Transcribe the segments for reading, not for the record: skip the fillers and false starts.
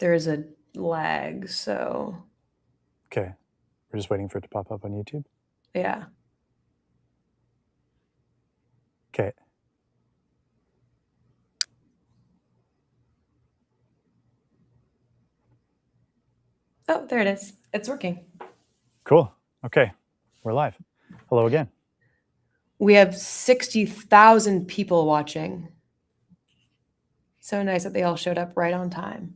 There is a lag, so Okay. We're just waiting for it to pop up on YouTube. yeah. Okay. Oh, there it is. It's working. Cool. Okay. We're live. Hello again. We have 60,000 people watching. So nice that they all showed up right on time.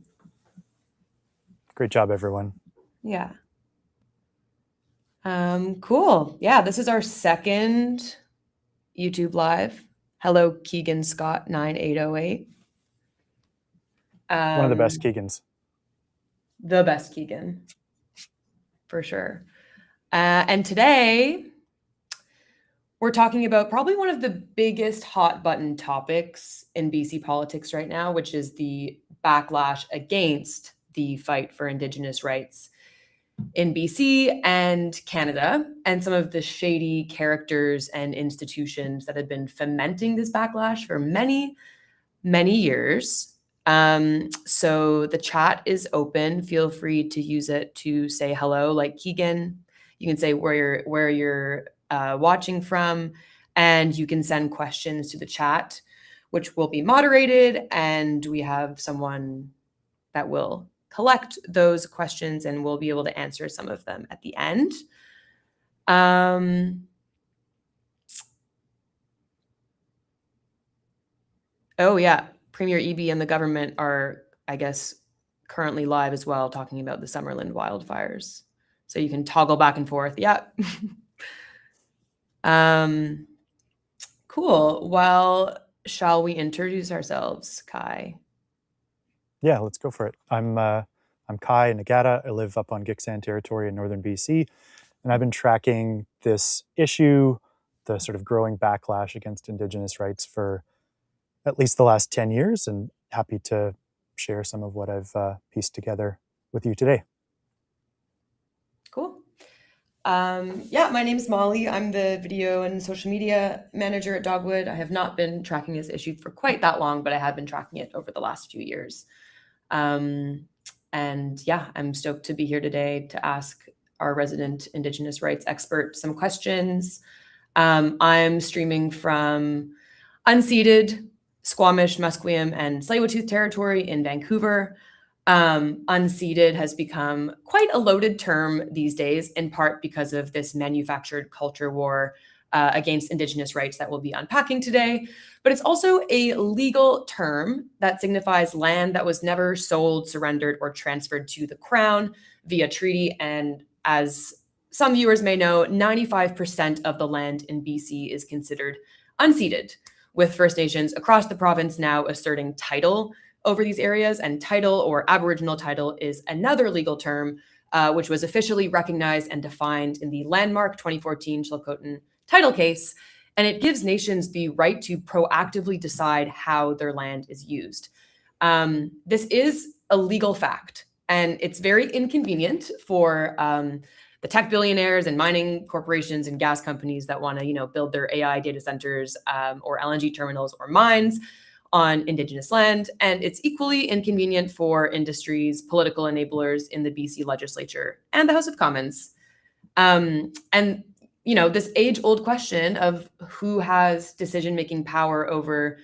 Great job, everyone. Yeah. Cool. Yeah, this is our second YouTube live. Hello, Keegan Scott 9808. One of the best Keegans. The best Keegan, for sure. And today, we're talking about probably one of the biggest hot button topics in BC politics right now, which is the backlash against the fight for Indigenous rights in BC and Canada, and some of the shady characters and institutions that have been fomenting this backlash for many, many years. So the chat is open. Feel free to use it to say hello, like Keegan. You can say where you're watching from, and you can send questions to the chat, which will be moderated, and we have someone that will collect those questions and we'll be able to answer some of them at the end. Oh yeah, Premier Eby and the government are, I guess, currently live as well, talking about the Summerland wildfires. So you can toggle back and forth. Yeah. Cool. Well, shall we introduce ourselves, Kai? Yeah, let's go for it. I'm Kai Nagata. I live up on Gixan territory in northern BC, and I've been tracking this issue, the sort of growing backlash against Indigenous rights, for at least the last 10 years, and happy to share some of what I've pieced together with you today. Cool. Yeah, my name's Molly. I'm the video and social media manager at Dogwood. I have not been tracking this issue for quite that long, but I have been tracking it over the last few years. And yeah, I'm stoked to be here today to ask our resident Indigenous rights expert some questions. I'm streaming from unceded Squamish, Musqueam, and Tsleil-Waututh territory in Vancouver. Unceded has become quite a loaded term these days, in part because of this manufactured culture war against Indigenous rights that we'll be unpacking today. But it's also a legal term that signifies land that was never sold, surrendered, or transferred to the Crown via treaty. And as some viewers may know, 95% of the land in BC is considered unceded, with First Nations across the province now asserting title over these areas. And title, or Aboriginal title, is another legal term which was officially recognized and defined in the landmark 2014 Chilcotin title case. And it gives nations the right to proactively decide how their land is used. This is a legal fact, and it's very inconvenient for the tech billionaires and mining corporations and gas companies that want to, build their AI data centers or LNG terminals or mines on Indigenous land. And it's equally inconvenient for industries, political enablers in the BC legislature and the House of Commons. And this age-old question of who has decision-making power over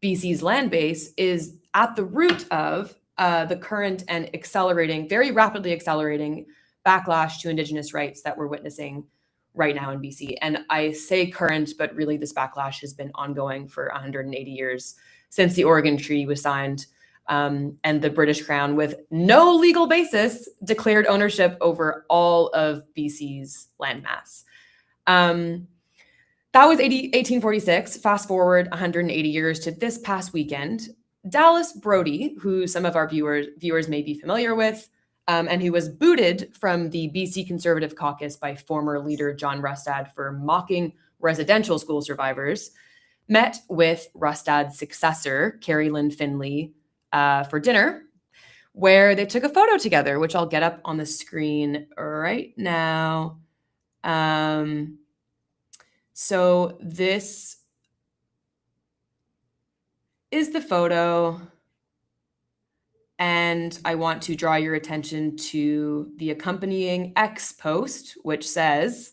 BC's land base is at the root of the current and very rapidly accelerating backlash to Indigenous rights that we're witnessing right now in BC. And I say current, but really this backlash has been ongoing for 180 years since the Oregon Treaty was signed, and the British Crown, with no legal basis, declared ownership over all of BC's landmass. That was 1846. Fast forward 180 years to this past weekend. Dallas Brody, who some of our viewers may be familiar with, and who was booted from the BC Conservative Caucus by former leader John Rustad for mocking residential school survivors, met with Rustad's successor, Carrie Lynn Finley, for dinner, where they took a photo together, which I'll get up on the screen right now. So this is the photo. And I want to draw your attention to the accompanying X post, which says,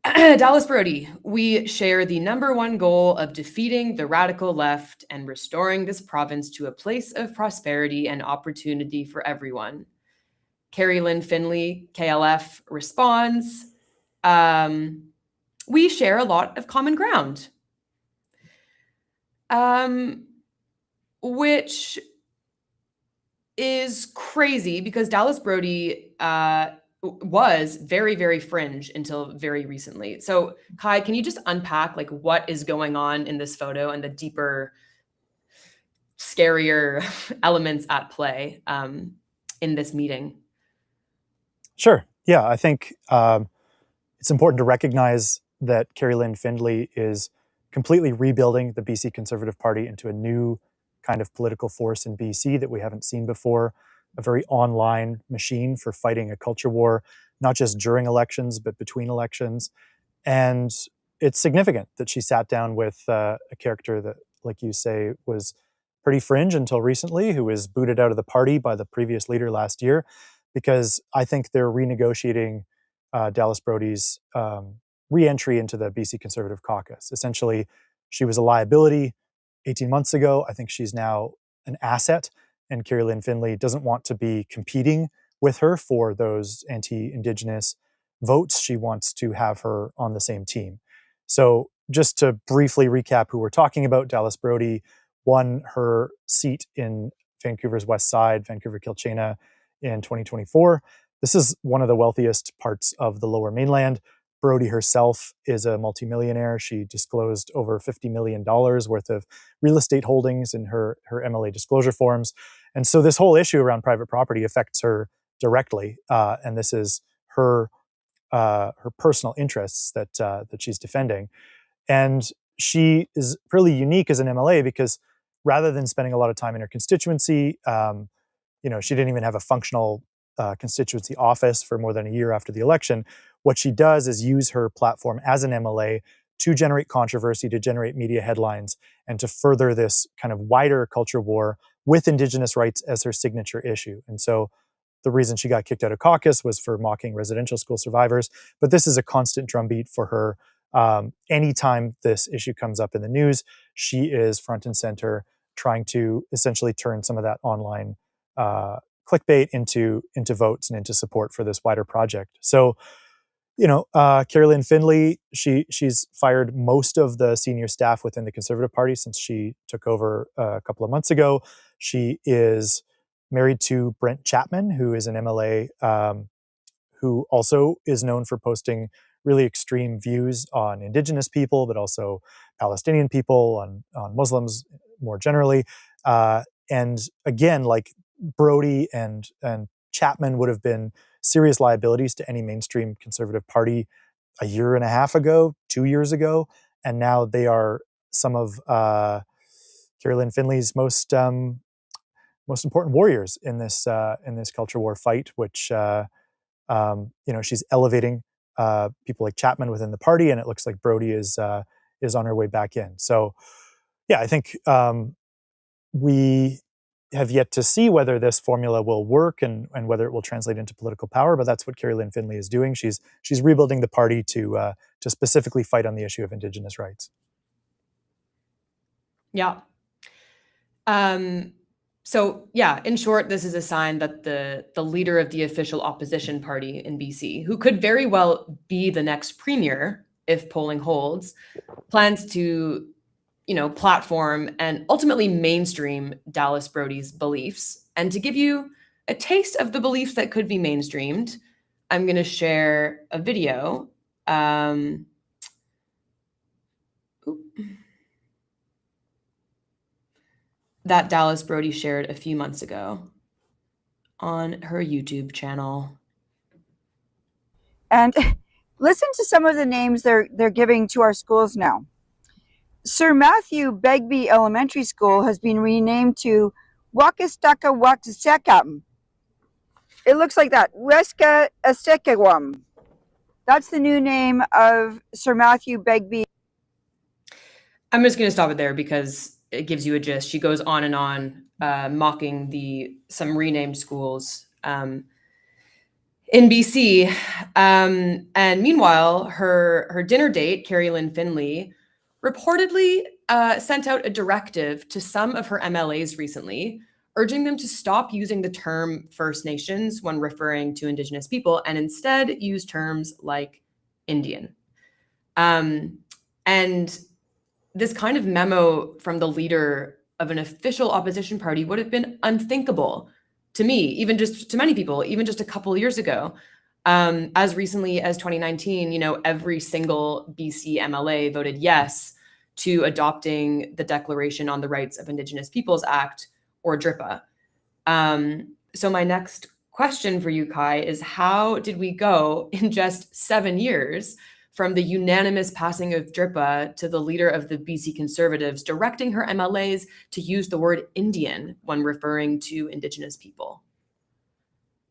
Dallas Brody, we share the #1 goal of defeating the radical left and restoring this province to a place of prosperity and opportunity for everyone. Carrie Lynn Finley, KLF, responds, we share a lot of common ground. Which is crazy because Dallas Brody was very, very fringe until very recently. So Kai, can you just unpack like what is going on in this photo and the deeper, scarier elements at play in this meeting? Sure. Yeah, I think it's important to recognize that Carrie Lynn Findlay is completely rebuilding the BC Conservative Party into a new kind of political force in BC that we haven't seen before, a very online machine for fighting a culture war, not just during elections, but between elections. And it's significant that she sat down with a character that, like you say, was pretty fringe until recently, who was booted out of the party by the previous leader last year, because I think they're renegotiating Dallas Brody's re-entry into the BC Conservative Caucus. Essentially, she was a liability 18 months ago. I think she's now an asset, and Carrie Lynn Findlay doesn't want to be competing with her for those anti-Indigenous votes. She wants to have her on the same team. So just to briefly recap who we're talking about, Dallas Brody won her seat in Vancouver's West Side, Vancouver Kilchena, in 2024. This is one of the wealthiest parts of the Lower Mainland. Brody herself is a multimillionaire. She disclosed over $50 million worth of real estate holdings in her MLA disclosure forms. And so this whole issue around private property affects her directly. And this is her personal interests that she's defending. And she is really unique as an MLA because rather than spending a lot of time in her constituency, she didn't even have a functional constituency office for more than a year after the election. What she does is use her platform as an MLA to generate controversy, to generate media headlines, and to further this kind of wider culture war with Indigenous rights as her signature issue. And so the reason she got kicked out of caucus was for mocking residential school survivors. But this is a constant drumbeat for her. Anytime this issue comes up in the news, she is front and center trying to essentially turn some of that online clickbait into votes and into support for this wider project. So, Carrie Lynn Findlay, she's fired most of the senior staff within the Conservative Party since she took over a couple of months ago. She is married to Brent Chapman, who is an MLA who also is known for posting really extreme views on Indigenous people, but also Palestinian people, on Muslims more generally. And again, like Brody and Chapman would have been serious liabilities to any mainstream Conservative Party a year and a half ago, 2 years ago, and now they are some of Carrie Lynn Findlay's most important warriors in this culture war fight, which she's elevating people like Chapman within the party, and it looks like Brody is on her way back in. So, yeah, I think we have yet to see whether this formula will work and whether it will translate into political power. But that's what Carrie Lynn Findlay is doing. She's rebuilding the party to specifically fight on the issue of Indigenous rights. Yeah. So yeah, in short, this is a sign that the leader of the official opposition party in BC, who could very well be the next premier if polling holds, plans to, platform and ultimately mainstream Dallas Brody's beliefs. And to give you a taste of the beliefs that could be mainstreamed, I'm going to share a video. That Dallas Brody shared a few months ago on her YouTube channel. And listen to some of the names they're giving to our schools now. Sir Matthew Begbie Elementary School has been renamed to Wakastaka Wakasekam. It looks like that. Weska Asekawam. That's the new name of Sir Matthew Begbie. I'm just going to stop it there because it gives you a gist. She goes on and on, mocking some renamed schools in BC. And meanwhile, her dinner date, Carrie Lynn Finley, reportedly sent out a directive to some of her MLAs recently, urging them to stop using the term First Nations when referring to Indigenous people and instead use terms like Indian. And this kind of memo from the leader of an official opposition party would have been unthinkable to me, even just to many people, even just a couple of years ago. As recently as 2019, every single BC MLA voted yes to adopting the Declaration on the Rights of Indigenous Peoples Act, or DRIPA. So my next question for you, Kai, is how did we go in just 7 years from the unanimous passing of DRIPA to the leader of the BC Conservatives directing her MLAs to use the word Indian when referring to Indigenous people?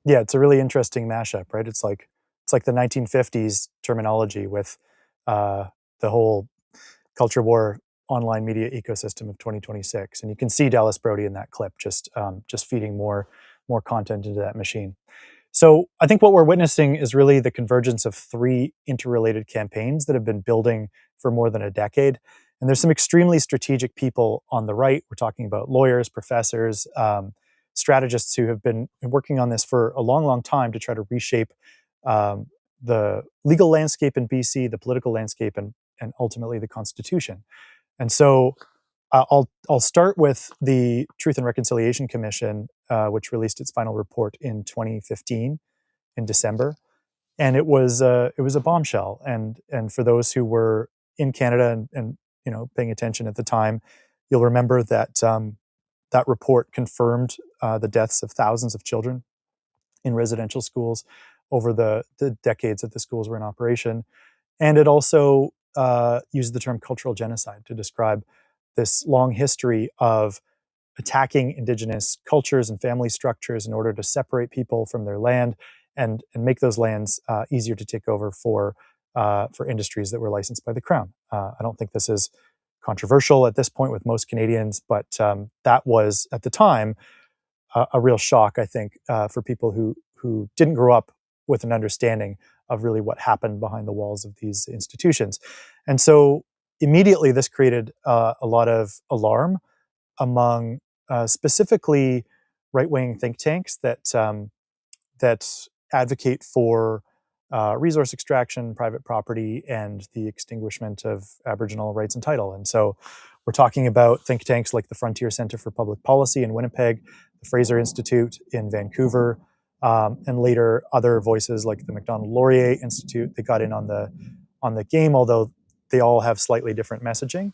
Yeah, it's a really interesting mashup, right? It's like the 1950s terminology with the whole culture war online media ecosystem of 2026, and you can see Dallas Brody in that clip, just feeding more content into that machine. So I think what we're witnessing is really the convergence of three interrelated campaigns that have been building for more than a decade. And there's some extremely strategic people on the right. We're talking about lawyers, professors, strategists who have been working on this for a long, long time to try to reshape the legal landscape in BC, the political landscape, and ultimately the Constitution. And so I'll start with the Truth and Reconciliation Commission, which released its final report in 2015 in December, and it was a bombshell. And for those who were in Canada and paying attention at the time, you'll remember that that report confirmed the deaths of thousands of children in residential schools over the decades that the schools were in operation, and it also used the term cultural genocide to describe this long history of attacking Indigenous cultures and family structures in order to separate people from their land and make those lands easier to take over for industries that were licensed by the Crown. I don't think this is controversial at this point with most Canadians, but that was at the time a real shock, I think, for people who didn't grow up with an understanding of really what happened behind the walls of these institutions. And so immediately this created a lot of alarm among specifically right-wing think tanks that advocate for resource extraction, private property, and the extinguishment of Aboriginal rights and title. And so we're talking about think tanks like the Frontier Centre for Public Policy in Winnipeg, the Fraser Institute in Vancouver, and later other voices like the Macdonald-Laurier Institute. They got in on the game, although they all have slightly different messaging.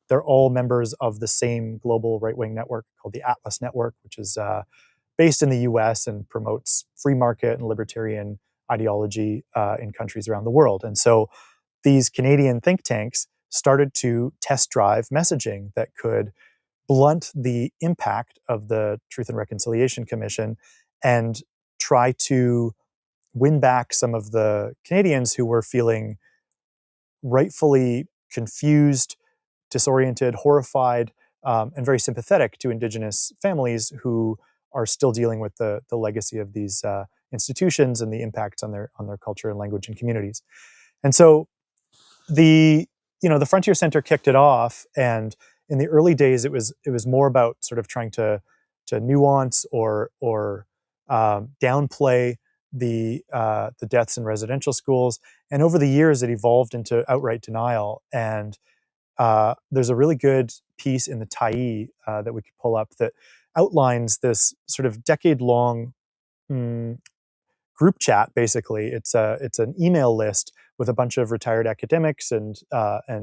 They're all members of the same global right-wing network called the Atlas Network, which is based in the US and promotes free market and libertarian ideology in countries around the world. And so these Canadian think tanks started to test drive messaging that could blunt the impact of the Truth and Reconciliation Commission and try to win back some of the Canadians who were feeling rightfully confused, disoriented, horrified, and very sympathetic to Indigenous families who are still dealing with the legacy of these institutions and the impacts on their culture and language and communities. And so the Frontier Centre kicked it off, and in the early days it was more about sort of trying to nuance or downplay the deaths in residential schools. And over the years, it evolved into outright denial. And there's a really good piece in the Tyee that we could pull up that outlines this sort of decade-long group chat. Basically, it's an email list with a bunch of retired academics and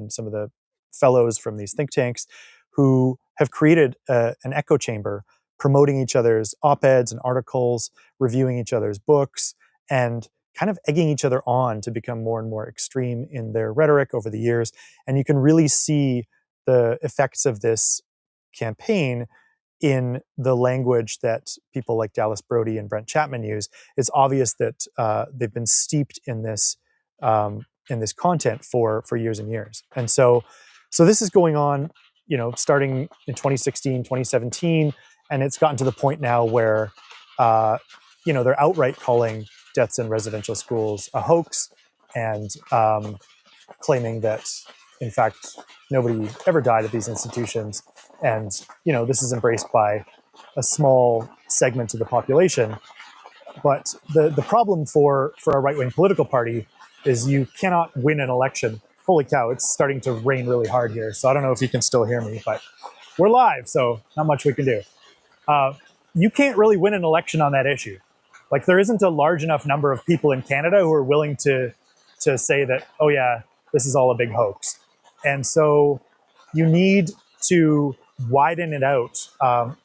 some of the fellows from these think tanks who have created an echo chamber, promoting each other's op-eds and articles, reviewing each other's books, and kind of egging each other on to become more and more extreme in their rhetoric over the years. And you can really see the effects of this campaign in the language that people like Dallas Brody and Brent Chapman use. It's obvious that they've been steeped in this content for years and years. And so this is going on, starting in 2016, 2017, and it's gotten to the point now where, they're outright calling deaths in residential schools a hoax, and claiming that, in fact, nobody ever died at these institutions. And, this is embraced by a small segment of the population. But the problem for a right-wing political party is you cannot win an election. Holy cow, it's starting to rain really hard here. So I don't know if you can still hear me, but we're live, so not much we can do. You can't really win an election on that issue. Like, there isn't a large enough number of people in Canada who are willing to say that, oh yeah, this is all a big hoax. And so you need to widen it out.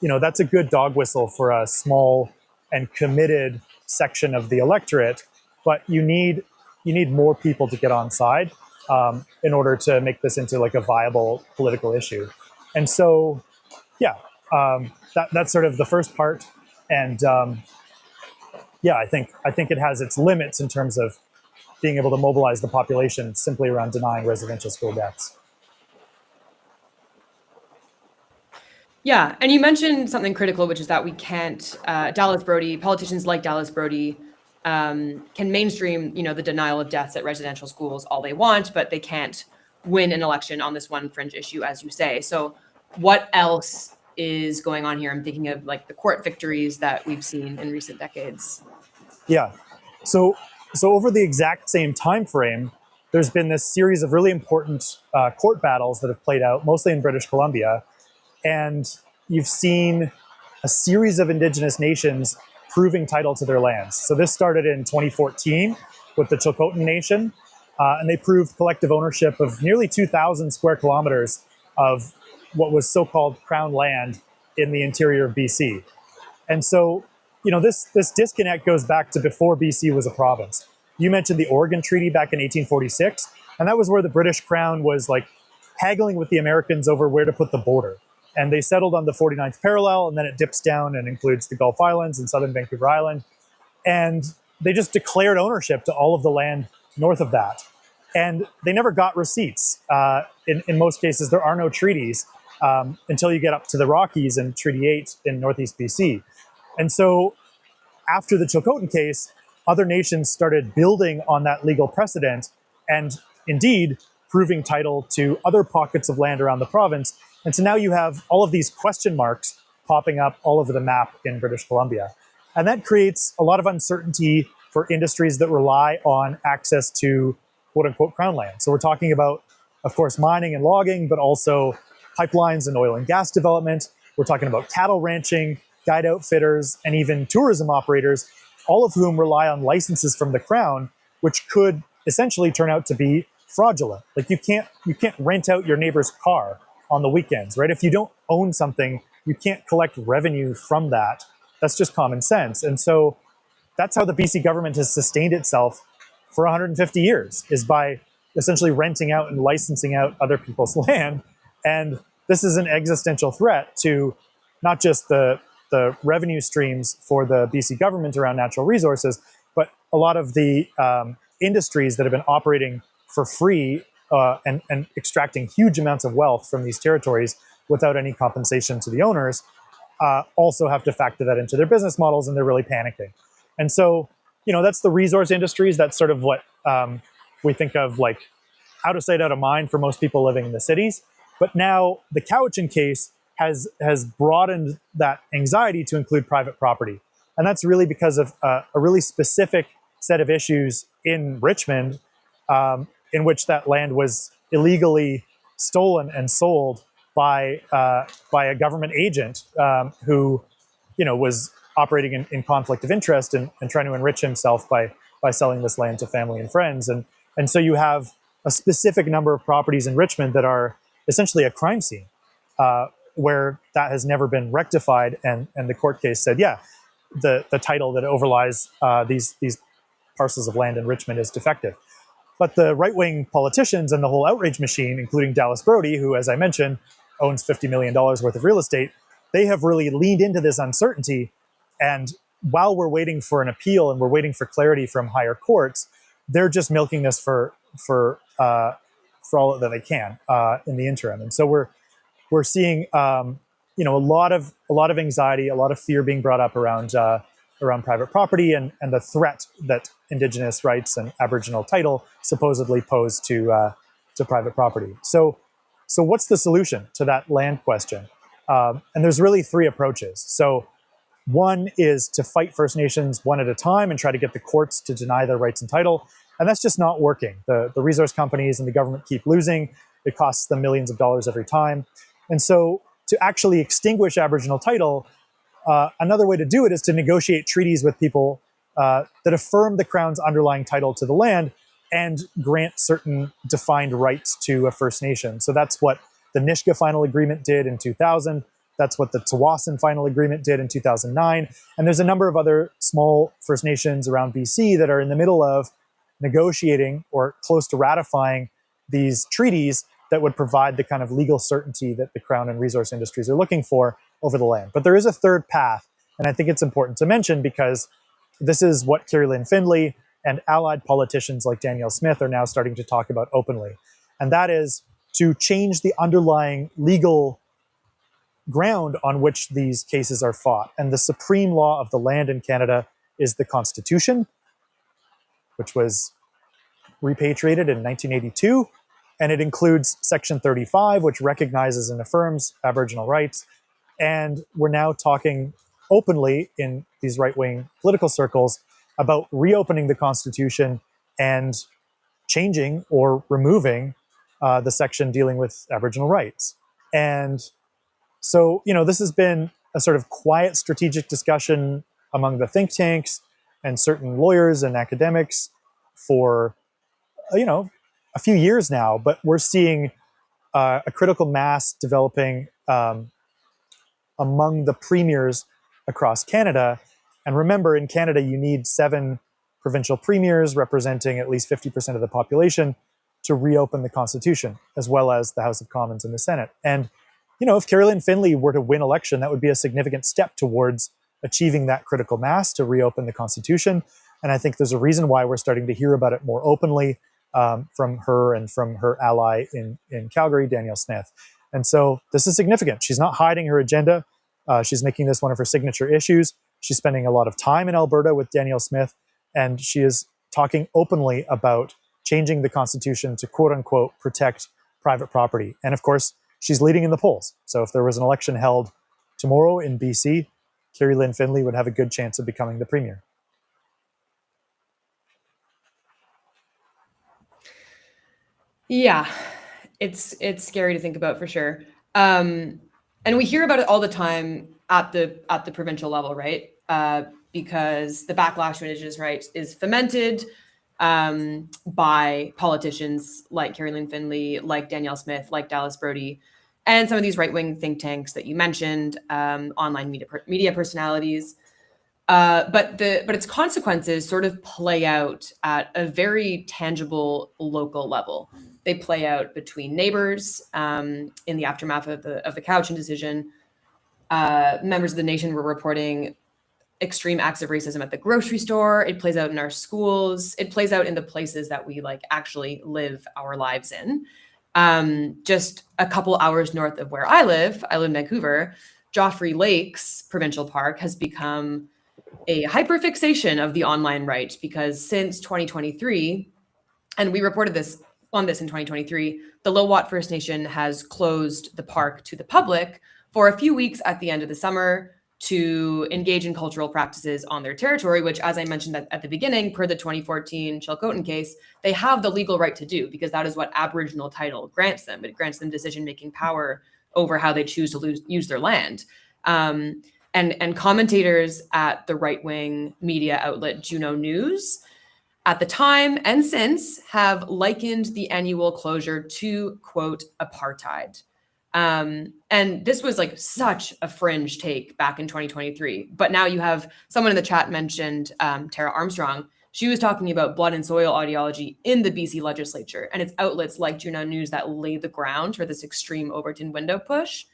That's a good dog whistle for a small and committed section of the electorate, but you need more people to get on side in order to make this into like a viable political issue. And so, yeah, that's sort of the first part. And I think it has its limits in terms of being able to mobilize the population simply around denying residential school deaths. Yeah, and you mentioned something critical, which is that we can't, Dallas Brody, politicians like Dallas Brody can mainstream, the denial of deaths at residential schools all they want, but they can't win an election on this one fringe issue, as you say. So what else is going on here? I'm thinking of like the court victories that we've seen in recent decades. Yeah, so over the exact same time frame, there's been this series of really important court battles that have played out, mostly in British Columbia. And you've seen a series of Indigenous nations proving title to their lands. So this started in 2014 with the Chilcotin Nation, and they proved collective ownership of nearly 2,000 square kilometers of what was so-called Crown land in the interior of BC. And so, this disconnect goes back to before BC was a province. You mentioned the Oregon Treaty back in 1846, and that was where the British Crown was like haggling with the Americans over where to put the border. And they settled on the 49th parallel, and then it dips down and includes the Gulf Islands and southern Vancouver Island. And they just declared ownership to all of the land north of that. And they never got receipts. In most cases, there are no treaties until you get up to the Rockies and Treaty 8 in Northeast BC. And so after the Chilcotin case, other nations started building on that legal precedent and indeed proving title to other pockets of land around the province. And so now you have all of these question marks popping up all over the map in British Columbia. And that creates a lot of uncertainty for industries that rely on access to quote unquote crown land. So we're talking about, of course, mining and logging, but also pipelines and oil and gas development. We're talking about cattle ranching, guide outfitters, and even tourism operators, all of whom rely on licenses from the crown, which could essentially turn out to be fraudulent. Like you can't rent out your neighbor's car on the weekends, right? If you don't own something, you can't collect revenue from that. That's just common sense. And so that's how the BC government has sustained itself for 150 years, is by essentially renting out and licensing out other people's land. And this is an existential threat to not just the revenue streams for the BC government around natural resources, but a lot of the industries that have been operating for free and extracting huge amounts of wealth from these territories without any compensation to the owners also have to factor that into their business models, and they're really panicking. And so, that's the resource industries. That's sort of what we think of like out of sight, out of mind for most people living in the cities. But now the Cowichan case has broadened that anxiety to include private property. And that's really because of a really specific set of issues in Richmond in which that land was illegally stolen and sold by a government agent who, was operating in conflict of interest and trying to enrich himself by selling this land to family and friends. And so you have a specific number of properties in Richmond that are essentially a crime scene, where that has never been rectified. And the court case said, yeah, the title that overlies these parcels of land in Richmond is defective. But the right-wing politicians and the whole outrage machine, including Dallas Brody, who, as I mentioned, owns $50 million worth of real estate, they have really leaned into this uncertainty. And while we're waiting for an appeal and we're waiting for clarity from higher courts, they're just milking this for all that they can in the interim. And so we're seeing a lot of anxiety, a lot of fear being brought up around private property and the threat that Indigenous rights and Aboriginal title supposedly pose to private property. So what's the solution to that land question? And there's really three approaches. So one is to fight First Nations one at a time and try to get the courts to deny their rights and title. And that's just not working. The resource companies and the government keep losing. It costs them millions of dollars every time. And so to actually extinguish Aboriginal title, another way to do it is to negotiate treaties with people that affirm the Crown's underlying title to the land and grant certain defined rights to a First Nation. So that's what the Nisga'a Final Agreement did in 2000. That's what the Tsawwassen Final Agreement did in 2009. And there's a number of other small First Nations around BC that are in the middle of negotiating or close to ratifying these treaties that would provide the kind of legal certainty that the Crown and resource industries are looking for over the land. But there is a third path, and I think it's important to mention because this is what Kerry Lynn Findley and allied politicians like Danielle Smith are now starting to talk about openly. And that is to change the underlying legal ground on which these cases are fought. And the supreme law of the land in Canada is the Constitution, which was repatriated in 1982. And it includes Section 35, which recognizes and affirms Aboriginal rights. And we're now talking openly in these right-wing political circles about reopening the Constitution and changing or removing the section dealing with Aboriginal rights. And so, this has been a sort of quiet strategic discussion among the think tanks and certain lawyers and academics for, a few years now, but we're seeing a critical mass developing among the premiers across Canada. And remember, in Canada, you need 7 provincial premiers representing at least 50% of the population to reopen the Constitution, as well as the House of Commons and the Senate. And, if Kerry Lynn Findley were to win election, that would be a significant step towards achieving that critical mass to reopen the Constitution. And I think there's a reason why we're starting to hear about it more openly from her and from her ally in Calgary, Danielle Smith. And so this is significant. She's not hiding her agenda. She's making this one of her signature issues. She's spending a lot of time in Alberta with Danielle Smith, and she is talking openly about changing the Constitution to quote unquote protect private property. And of course, she's leading in the polls. So if there was an election held tomorrow in BC, Kerry Lynn Findley would have a good chance of becoming the premier. Yeah, it's scary to think about for sure. And we hear about it all the time at the provincial level, right? Because the backlash to Indigenous rights is fomented by politicians like Kerry Lynn Findley, like Danielle Smith, like Dallas Brody, and some of these right-wing think tanks that you mentioned, online media personalities. But its consequences sort of play out at a very tangible local level. They play out between neighbors in the aftermath of the Cowichan decision. Members of the nation were reporting extreme acts of racism at the grocery store. It plays out in our schools. It plays out in the places that we actually live our lives in. Just a couple hours north of where I live in Vancouver, Joffrey Lakes Provincial Park has become a hyperfixation of the online right, because since 2023, and we reported on this in 2023, the Lowat First Nation has closed the park to the public for a few weeks at the end of the summer to engage in cultural practices on their territory, which, as I mentioned at the beginning, per the 2014 Chilcotin case, they have the legal right to do, because that is what Aboriginal title grants them. It grants them decision-making power over how they choose to use their land. And commentators at the right-wing media outlet Juno News at the time and since have likened the annual closure to, quote, apartheid. And this was such a fringe take back in 2023. But now you have someone in the chat mentioned Tara Armstrong. She was talking about blood and soil ideology in the BC legislature. And it's outlets like Juno News that lay the ground for this extreme Overton window push.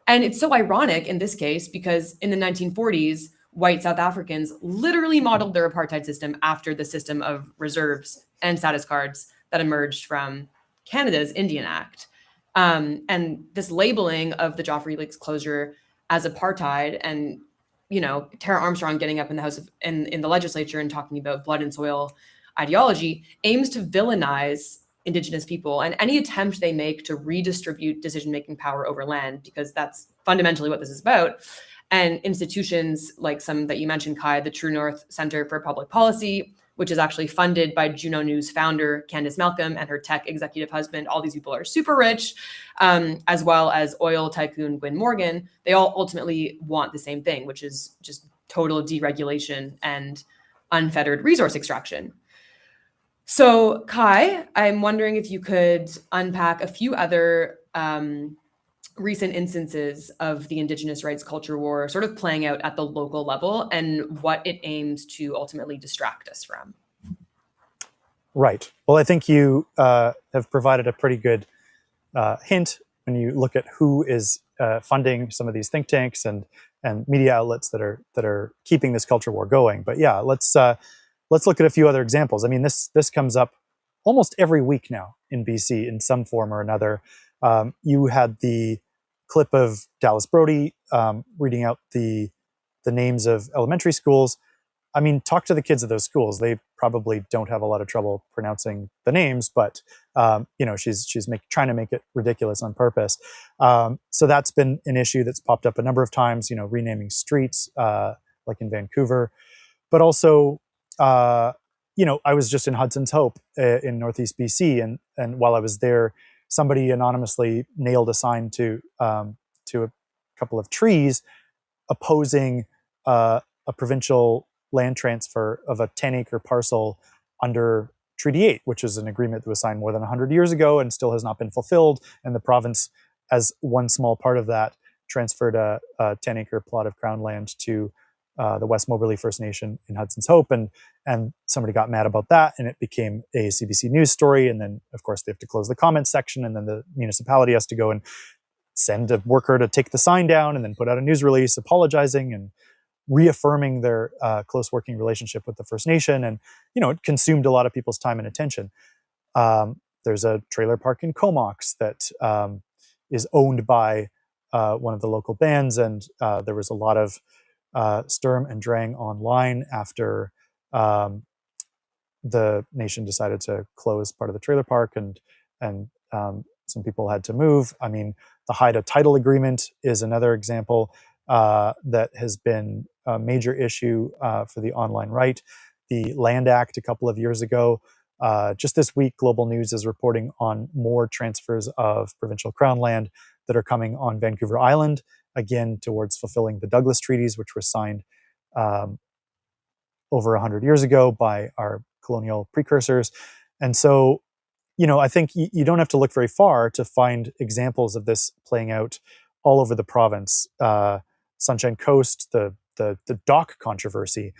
And it's so ironic in this case, because in the 1940s, white South Africans literally modeled their apartheid system after the system of reserves and status cards that emerged from Canada's Indian Act. And this labeling of the Joffrey Lakes closure as apartheid, and Tara Armstrong getting up in the in the legislature and talking about blood and soil ideology, aims to villainize Indigenous people and any attempt they make to redistribute decision-making power over land, because that's fundamentally what this is about. And institutions like some that you mentioned, Kai, the True North Center for Public Policy, which is actually funded by Juno News founder Candace Malcolm and her tech executive husband. All these people are super rich, as well as oil tycoon Gwyn Morgan. They all ultimately want the same thing, which is just total deregulation and unfettered resource extraction. So, Kai, I'm wondering if you could unpack a few other recent instances of the Indigenous rights culture war sort of playing out at the local level and what it aims to ultimately distract us from. Right. Well, I think you have provided a pretty good hint when you look at who is funding some of these think tanks and media outlets that are keeping this culture war going. But yeah, let's look at a few other examples. I mean, this comes up almost every week now in BC in some form or another. You had the clip of Dallas Brody reading out the names of elementary schools. I mean, talk to the kids of those schools. They probably don't have a lot of trouble pronouncing the names, but she's trying to make it ridiculous on purpose. So that's been an issue that's popped up a number of times. Renaming streets, like in Vancouver, but also, I was just in Hudson's Hope in Northeast BC, and while I was there, somebody anonymously nailed a sign to a couple of trees opposing a provincial land transfer of a 10-acre parcel under Treaty 8, which is an agreement that was signed more than 100 years ago and still has not been fulfilled. And the province, as one small part of that, transferred a 10-acre plot of Crown land to the West Moberly First Nation in Hudson's Hope. And somebody got mad about that, and it became a CBC News story. And then, of course, they have to close the comments section, and then the municipality has to go and send a worker to take the sign down and then put out a news release apologizing and reaffirming their close working relationship with the First Nation. And, it consumed a lot of people's time and attention. There's a trailer park in Comox that is owned by one of the local bands. And there was a lot of sturm and drang online after the nation decided to close part of the trailer park, and some people had to move. I mean, the Haida title agreement is another example that has been a major issue for the online right. The Land Act a couple of years ago. Just this week, Global News is reporting on more transfers of provincial crown land that are coming on Vancouver Island, again, towards fulfilling the Douglas treaties, which were signed over 100 years ago by our colonial precursors. And so, I think you don't have to look very far to find examples of this playing out all over the province. Sunshine Coast, the dock controversy,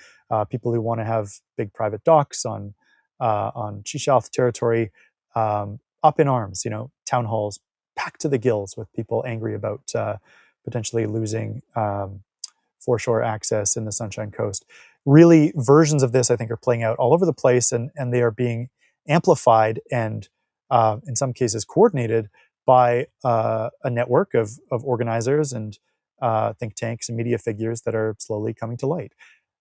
people who want to have big private docks on Chichouth territory, up in arms, town halls packed to the gills with people angry about potentially losing foreshore access in the Sunshine Coast. Really, versions of this, I think, are playing out all over the place, and they are being amplified and, in some cases, coordinated by a network of organizers and think tanks and media figures that are slowly coming to light.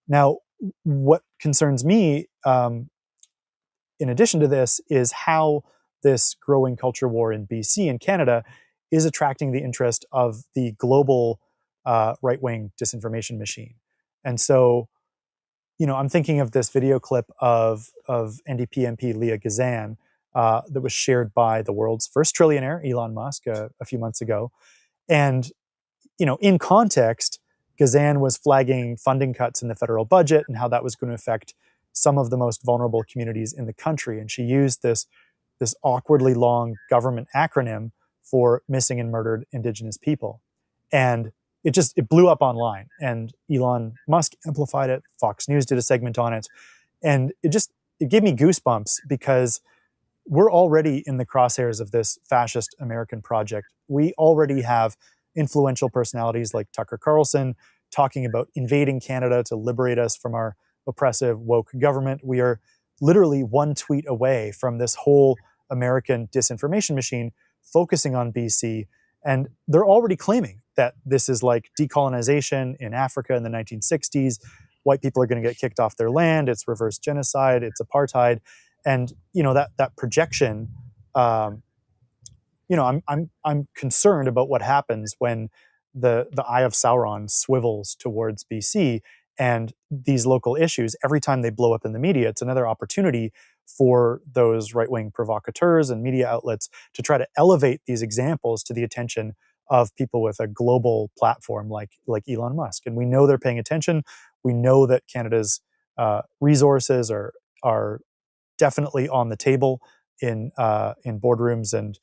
Now, what concerns me, in addition to this, is how this growing culture war in BC and Canada is attracting the interest of the global right-wing disinformation machine. And so, I'm thinking of this video clip of NDP MP Leah Gazan that was shared by the world's first trillionaire, Elon Musk, a few months ago. And, in context, Gazan was flagging funding cuts in the federal budget and how that was going to affect some of the most vulnerable communities in the country. And she used this awkwardly long government acronym for missing and murdered Indigenous people. And it blew up online, and Elon Musk amplified it. Fox News did a segment on it. And it gave me goosebumps, because we're already in the crosshairs of this fascist American project. We already have influential personalities like Tucker Carlson talking about invading Canada to liberate us from our oppressive woke government. We are literally one tweet away from this whole American disinformation machine focusing on BC, and they're already claiming that this is like decolonization in Africa in the 1960s. White people are going to get kicked off their land. It's reverse genocide. It's apartheid, and that projection. I'm concerned about what happens when the eye of Sauron swivels towards BC, and these local issues, every time they blow up in the media, it's another opportunity for those right-wing provocateurs and media outlets to try to elevate these examples to the attention of people with a global platform like Elon Musk. And we know they're paying attention. We know that Canada's resources are definitely on the table in boardrooms and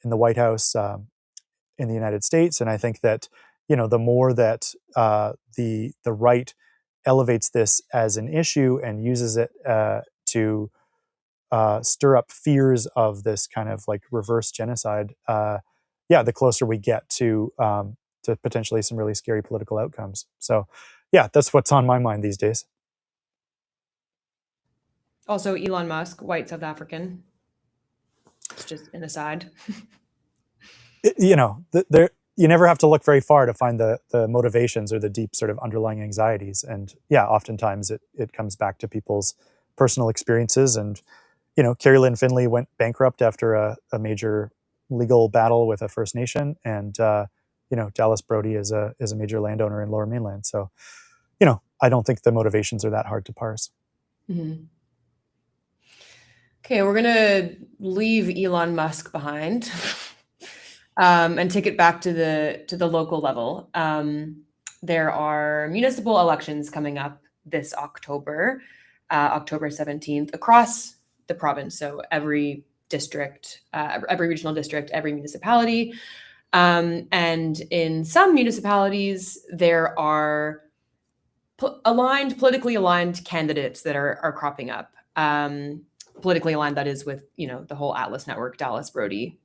in the White House in the United States. And I think that the more that the right elevates this as an issue and uses it to stir up fears of this kind of like reverse genocide, the closer we get to potentially some really scary political outcomes. So, yeah, that's what's on my mind these days. Also, Elon Musk, white South African. It's just an aside. You never have to look very far to find the motivations or the deep sort of underlying anxieties. And yeah, oftentimes it comes back to people's personal experiences. And, Carrie Lynn Finley went bankrupt after a major legal battle with a First Nation. And, Dallas Brody is a major landowner in Lower Mainland. So, I don't think the motivations are that hard to parse. Mm-hmm. Okay, we're going to leave Elon Musk behind. And take it back to the local level. There are municipal elections coming up this October, October 17th, across the province. So every district, every regional district, every municipality. And in some municipalities, there are politically aligned candidates that are cropping up. Politically aligned, that is, with the whole Atlas Network, Dallas Brody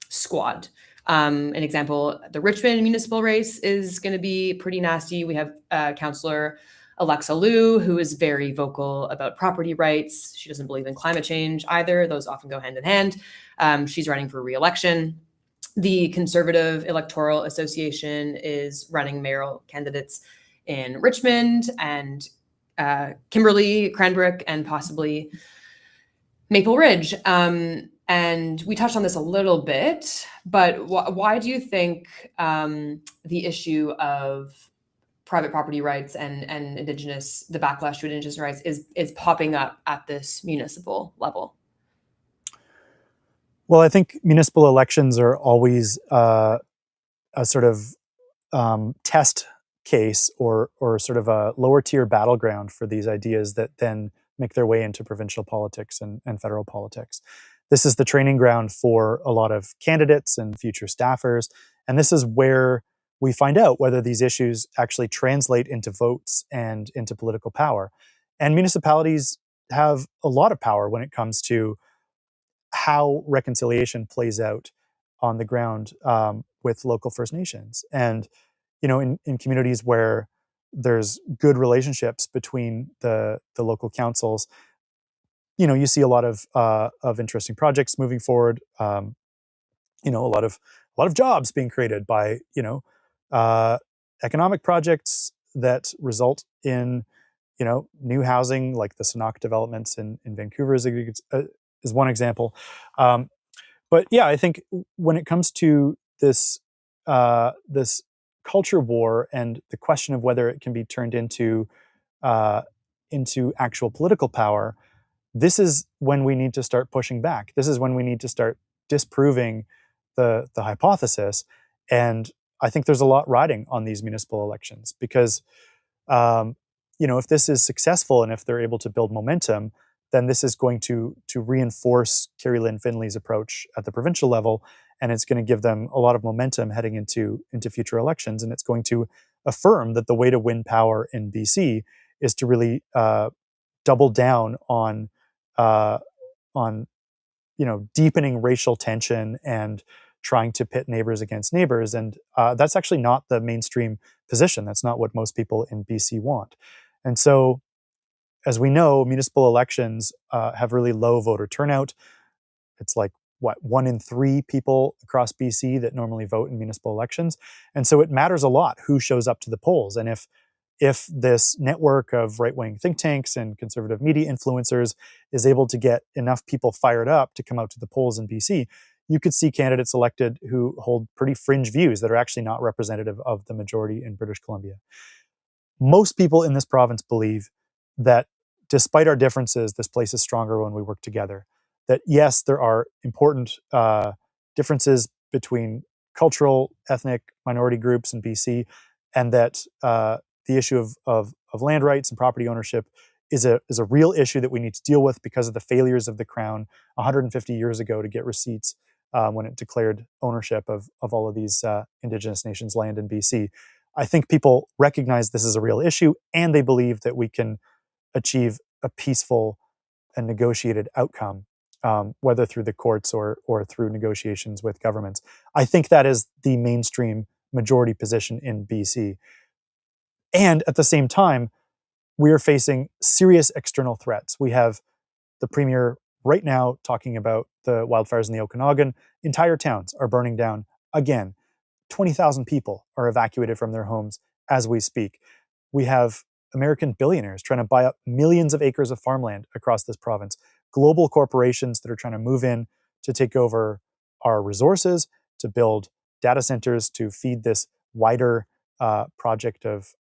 squad. An example, the Richmond municipal race is going to be pretty nasty. We have Councillor Alexa Liu, who is very vocal about property rights. She doesn't believe in climate change either. Those often go hand in hand. She's running for re-election. The Conservative Electoral Association is running mayoral candidates in Richmond and Kimberley, Cranbrook, and possibly Maple Ridge. And we touched on this a little bit, but why do you think the issue of private property rights and Indigenous, the backlash to Indigenous rights is popping up at this municipal level? Well, I think municipal elections are always a sort of test case or sort of a lower tier battleground for these ideas that then make their way into provincial politics and federal politics. This is the training ground for a lot of candidates and future staffers. And this is where we find out whether these issues actually translate into votes and into political power. And municipalities have a lot of power when it comes to how reconciliation plays out on the ground with local First Nations. And, in communities where there's good relationships between the local councils, you see a lot of interesting projects moving forward. A lot of jobs being created by economic projects that result in new housing, like the Sanok developments in Vancouver is one example. But yeah, I think when it comes to this culture war and the question of whether it can be turned into actual political power, this is when we need to start pushing back. This is when we need to start disproving the hypothesis. And I think there's a lot riding on these municipal elections because, if this is successful and if they're able to build momentum, then this is going to reinforce Carrie Lynn Finley's approach at the provincial level, and it's going to give them a lot of momentum heading into future elections. And it's going to affirm that the way to win power in BC is to really double down on deepening racial tension and trying to pit neighbors against neighbors. And that's actually not the mainstream position. That's not what most people in BC want. And so, as we know, municipal elections have really low voter turnout. It's like 1 in 3 people across BC that normally vote in municipal elections. And so it matters a lot who shows up to the polls. And if this network of right-wing think tanks and conservative media influencers is able to get enough people fired up to come out to the polls in BC, you could see candidates elected who hold pretty fringe views that are actually not representative of the majority in British Columbia. Most people in this province believe that despite our differences, this place is stronger when we work together. That yes, there are important differences between cultural, ethnic, minority groups in BC, and that the issue of land rights and property ownership is a real issue that we need to deal with because of the failures of the Crown 150 years ago to get receipts when it declared ownership of all of these Indigenous nations' land in BC. I think people recognize this is a real issue, and they believe that we can achieve a peaceful and negotiated outcome, whether through the courts or through negotiations with governments. I think that is the mainstream majority position in BC. And at the same time, we are facing serious external threats. We have the Premier right now talking about the wildfires in the Okanagan. Entire towns are burning down again. 20,000 people are evacuated from their homes as we speak. We have American billionaires trying to buy up millions of acres of farmland across this province. Global corporations that are trying to move in to take over our resources, to build data centers, to feed this wider project of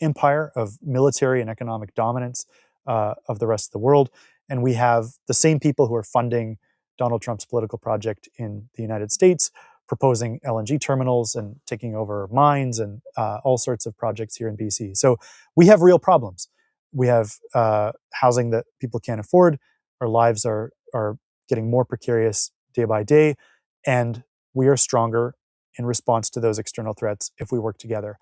empire, of military and economic dominance of the rest of the world. And we have the same people who are funding Donald Trump's political project in the United States, proposing LNG terminals and taking over mines and all sorts of projects here in BC. So we have real problems. We have housing that people can't afford. Our lives are getting more precarious day by day, and we are stronger in response to those external threats if we work together.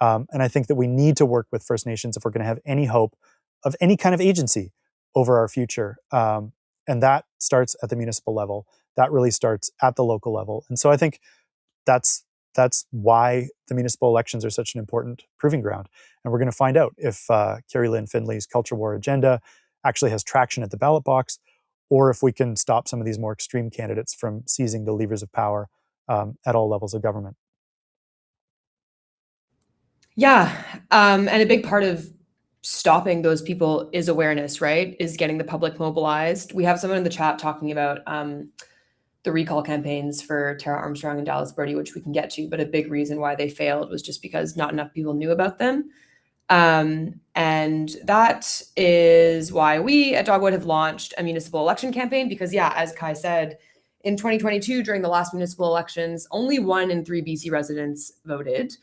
And I think that we need to work with First Nations if we're going to have any hope of any kind of agency over our future. And that starts at the municipal level. That really starts at the local level. And so I think that's why the municipal elections are such an important proving ground. And we're going to find out if Carrie Lynn Findley's culture war agenda actually has traction at the ballot box, or if we can stop some of these more extreme candidates from seizing the levers of power at all levels of government. Yeah. And a big part of stopping those people is awareness, right? Is getting the public mobilized. We have someone in the chat talking about the recall campaigns for Tara Armstrong and Dallas Birdie, which we can get to, but a big reason why they failed was just because not enough people knew about them. And that is why we at Dogwood have launched a municipal election campaign, because yeah, as Kai said, in 2022, during the last municipal elections, only 1 in 3 BC residents voted.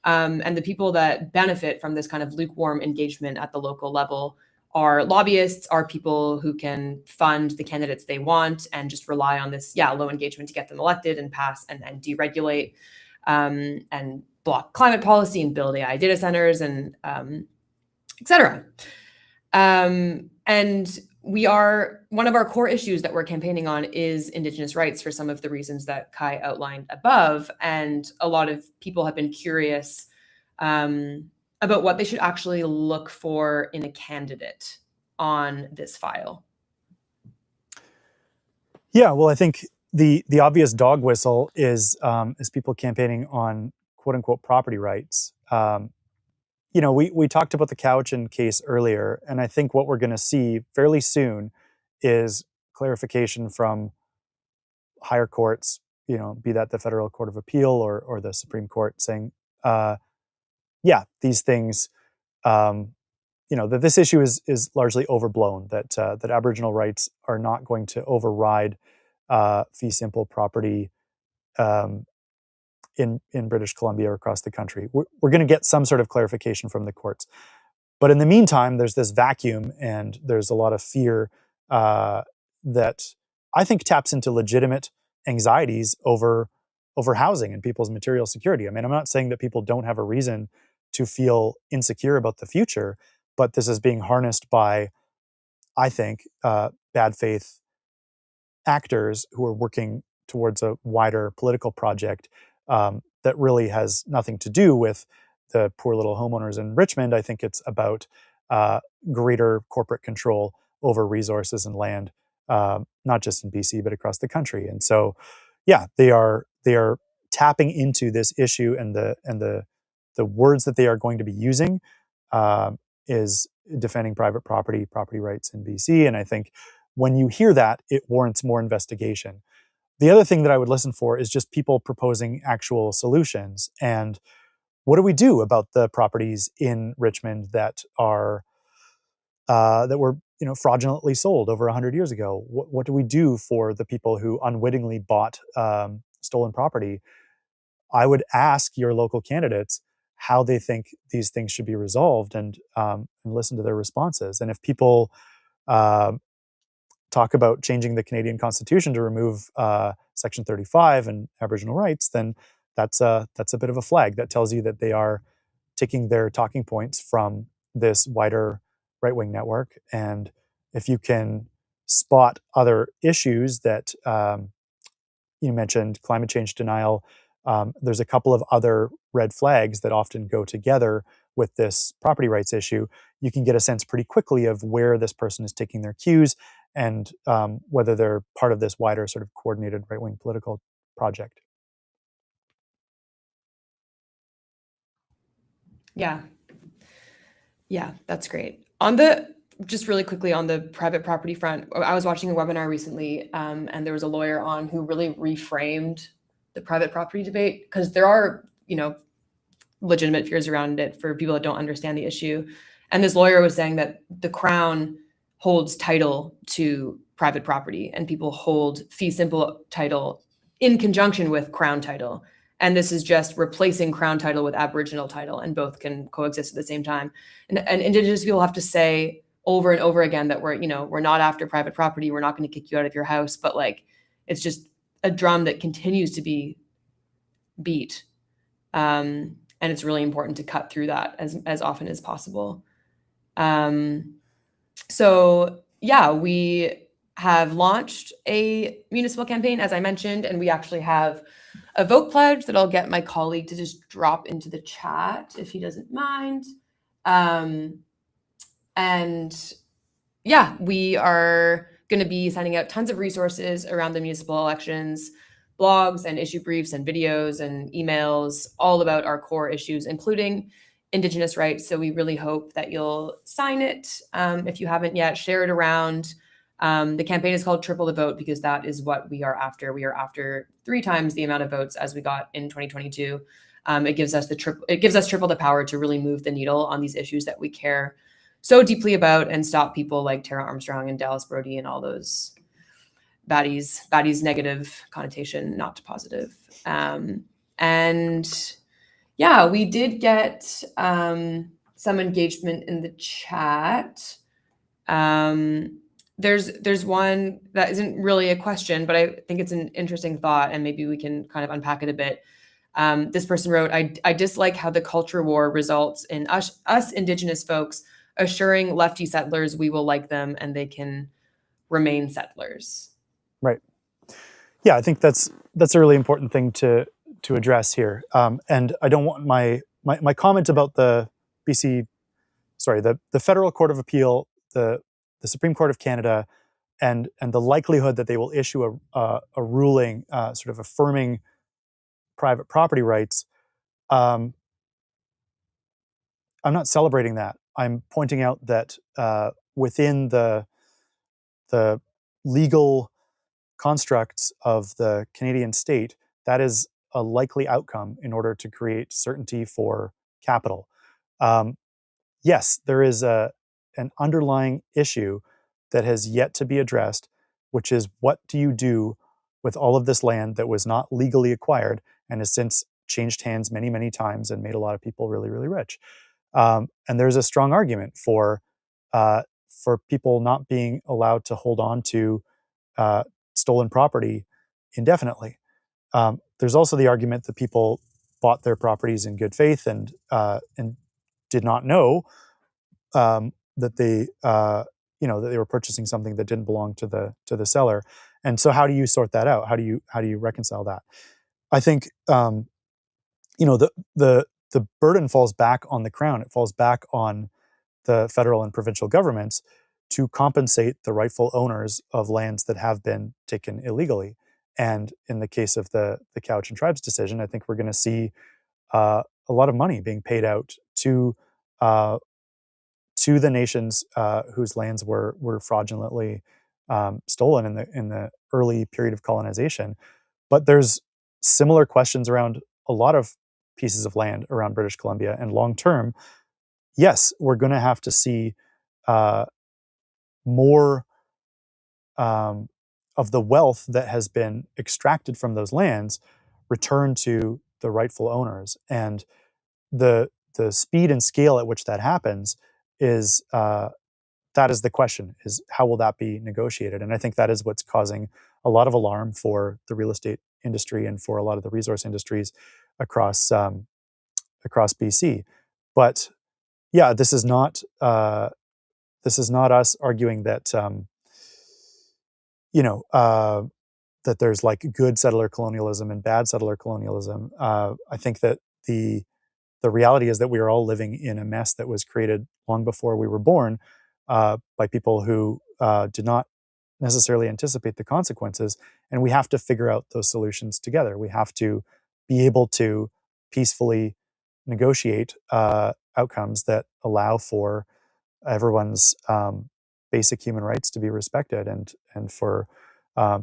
And the people that benefit from this kind of lukewarm engagement at the local level are lobbyists, are people who can fund the candidates they want and just rely on this, low engagement to get them elected and pass and deregulate and block climate policy and build AI data centers and et cetera. And one of our core issues that we're campaigning on is Indigenous rights for some of the reasons that Kai outlined above. And a lot of people have been curious about what they should actually look for in a candidate on this file. Yeah, well, I think the obvious dog whistle is people campaigning on quote unquote property rights. We talked about the Cowichan case earlier, and I think what we're going to see fairly soon is clarification from higher courts, be that the Federal Court of Appeal or the Supreme Court, saying, these things, that this issue is largely overblown, that Aboriginal rights are not going to override fee simple property in British Columbia or across the country. We're going to get some sort of clarification from the courts. But in the meantime, there's this vacuum, and there's a lot of fear that I think taps into legitimate anxieties over housing and people's material security. I mean, I'm not saying that people don't have a reason to feel insecure about the future, but this is being harnessed by, I think, bad faith actors who are working towards a wider political project that really has nothing to do with the poor little homeowners in Richmond. I think it's about greater corporate control over resources and land not just in BC but across the country. And so, yeah, they are tapping into this issue, and the words that they are going to be using is defending private property rights in BC. And I think when you hear that, it warrants more investigation. The other thing that I would listen for is just people proposing actual solutions. And what do we do about the properties in Richmond that are that were fraudulently sold over 100 years ago? What do we do for the people who unwittingly bought stolen property? I would ask your local candidates how they think these things should be resolved, and listen to their responses. And if people uh, talk about changing the Canadian Constitution to remove Section 35 and Aboriginal rights, then that's a bit of a flag that tells you that they are taking their talking points from this wider right-wing network. And if you can spot other issues that you mentioned, climate change denial, there's a couple of other red flags that often go together with this property rights issue. You can get a sense pretty quickly of where this person is taking their cues, and whether they're part of this wider sort of coordinated right-wing political project. Yeah. Yeah, that's great. Just really quickly on the private property front, I was watching a webinar recently, and there was a lawyer on who really reframed the private property debate, because there are, legitimate fears around it for people that don't understand the issue. And this lawyer was saying that the Crown holds title to private property, and people hold fee simple title in conjunction with Crown title. And this is just replacing Crown title with Aboriginal title, and both can coexist at the same time. And Indigenous people have to say over and over again that we're not after private property. We're not going to kick you out of your house. But it's just a drum that continues to be beat. And it's really important to cut through that as often as possible. So yeah, we have launched a municipal campaign, as I mentioned, and we actually have a vote pledge that I'll get my colleague to just drop into the chat if he doesn't mind. And yeah, we are going to be sending out tons of resources around the municipal elections, blogs and issue briefs and videos and emails, all about our core issues, including Indigenous rights. So we really hope that you'll sign it. If you haven't yet, share it around. The campaign is called Triple the Vote because that is what we are after. We are after 3 times the amount of votes as we got in 2022. It gives us triple the power to really move the needle on these issues that we care so deeply about, and stop people like Tara Armstrong and Dallas Brody and all those baddies negative connotation, not positive. And yeah, we did get some engagement in the chat. There's one that isn't really a question, but I think it's an interesting thought, and maybe we can kind of unpack it a bit. This person wrote, I dislike how the culture war results in us Indigenous folks assuring lefty settlers we will like them and they can remain settlers. Right. Yeah, I think that's a really important thing to address here. And I don't want my comment about the Federal Court of Appeal, the Supreme Court of Canada, and the likelihood that they will issue a ruling sort of affirming private property rights. I'm not celebrating that. I'm pointing out that within the legal constructs of the Canadian state, that is a likely outcome in order to create certainty for capital. Yes, there is an underlying issue that has yet to be addressed, which is, what do you do with all of this land that was not legally acquired and has since changed hands many, many times and made a lot of people really, really rich? And there's a strong argument for people not being allowed to hold on to stolen property indefinitely. There's also the argument that people bought their properties in good faith and did not know that they that they were purchasing something that didn't belong to the seller. And so, how do you sort that out? How do you reconcile that? I think the burden falls back on the Crown. It falls back on the federal and provincial governments to compensate the rightful owners of lands that have been taken illegally. And in the case of the Cowichan Tribes decision, I think we're going to see a lot of money being paid out uh, to the nations whose lands were fraudulently stolen in the early period of colonization. But there's similar questions around a lot of pieces of land around British Columbia, and long term, yes, we're going to have to see more of the wealth that has been extracted from those lands return to the rightful owners. And the speed and scale at which that happens is that is the question: is how will that be negotiated? And I think that is what's causing a lot of alarm for the real estate industry and for a lot of the resource industries across across BC. But yeah, this is not us arguing that you know that there's like good settler colonialism and bad settler colonialism. I think that the reality is that we are all living in a mess that was created long before we were born by people who did not necessarily anticipate the consequences, and we have to figure out those solutions together. We have to be able to peacefully negotiate outcomes that allow for everyone's basic human rights to be respected, and for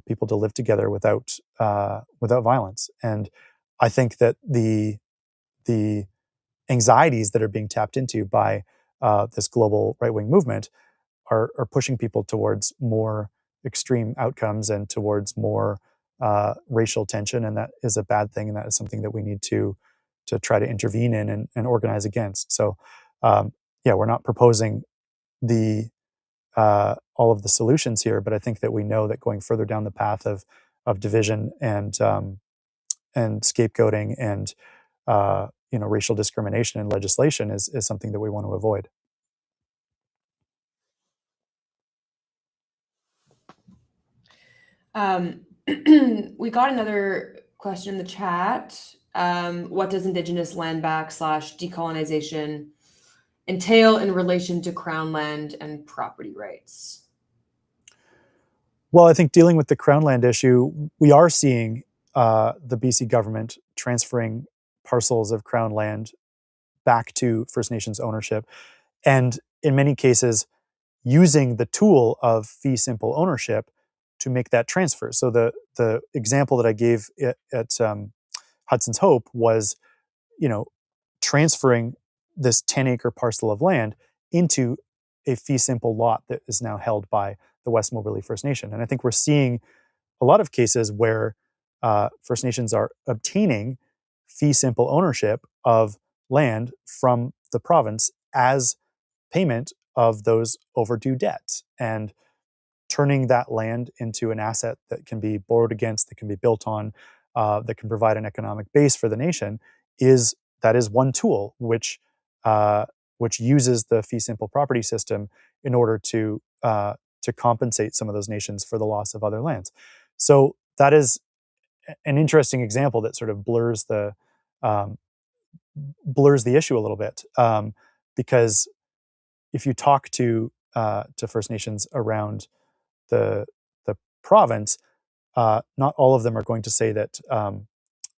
people to live together without violence. And I think that the anxieties that are being tapped into by this global right-wing movement are pushing people towards more extreme outcomes and towards more racial tension, and that is a bad thing, and that is something that we need to try to intervene in and organize against. So yeah, we're not proposing the all of the solutions here, but I think that we know that going further down the path of division and scapegoating and racial discrimination in legislation is something that we want to avoid. We got another question in the chat. What does Indigenous land back / decolonization entail in relation to Crown land and property rights? Well, I think dealing with the Crown land issue, we are seeing the BC government transferring parcels of Crown land back to First Nations ownership, and in many cases using the tool of fee simple ownership to make that transfer. So the example that I gave at Hudson's Hope was, transferring this 10-acre parcel of land into a fee simple lot that is now held by the West Moberly First Nation. And I think we're seeing a lot of cases where First Nations are obtaining fee simple ownership of land from the province as payment of those overdue debts, and turning that land into an asset that can be borrowed against, that can be built on, that can provide an economic base for the nation. That is one tool which uses the fee simple property system in order to compensate some of those nations for the loss of other lands. So that is an interesting example that sort of blurs the issue a little bit, because if you talk to First Nations around the province, not all of them are going to say that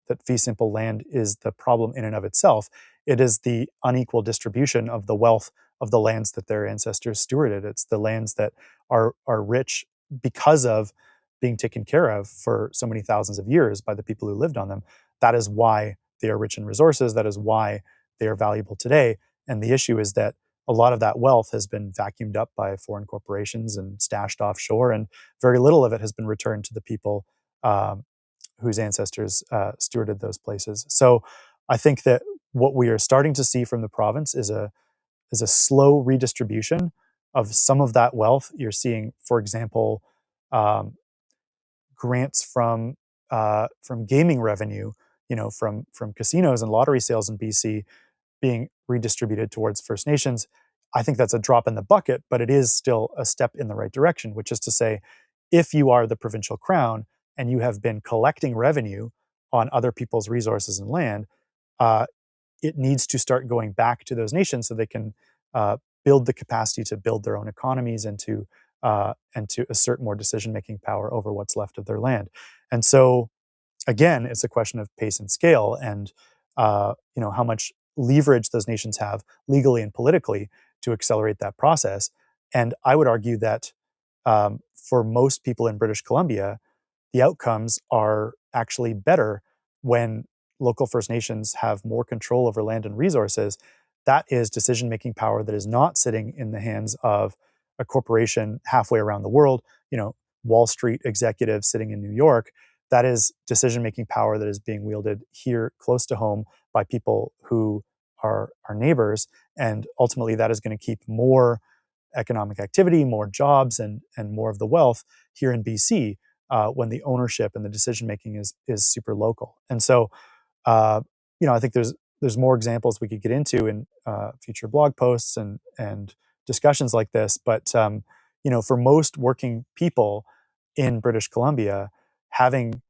that fee simple land is the problem in and of itself. It is the unequal distribution of the wealth of the lands that their ancestors stewarded. It's the lands that are rich because of being taken care of for so many thousands of years by the people who lived on them. That is why they are rich in resources. That is why they are valuable today. And the issue is that a lot of that wealth has been vacuumed up by foreign corporations and stashed offshore, and very little of it has been returned to the people whose ancestors stewarded those places. So I think that what we are starting to see from the province is a slow redistribution of some of that wealth. You're seeing, for example, grants from gaming revenue, from casinos and lottery sales in BC, being redistributed towards First Nations. I think that's a drop in the bucket, but it is still a step in the right direction, which is to say, if you are the provincial crown and you have been collecting revenue on other people's resources and land, it needs to start going back to those nations so they can build the capacity to build their own economies and to assert more decision-making power over what's left of their land. And so, again, it's a question of pace and scale, and how much leverage those nations have legally and politically to accelerate that process. And I would argue that for most people in British Columbia, the outcomes are actually better when local First Nations have more control over land and resources. That is decision-making power that is not sitting in the hands of a corporation halfway around the world, Wall Street executives sitting in New York. That is decision-making power that is being wielded here close to home by people who are our neighbors. And ultimately, that is going to keep more economic activity, more jobs, and more of the wealth here in BC when the ownership and the decision-making is super local. And so, I think there's more examples we could get into in future blog posts and discussions like this. But for most working people in British Columbia, having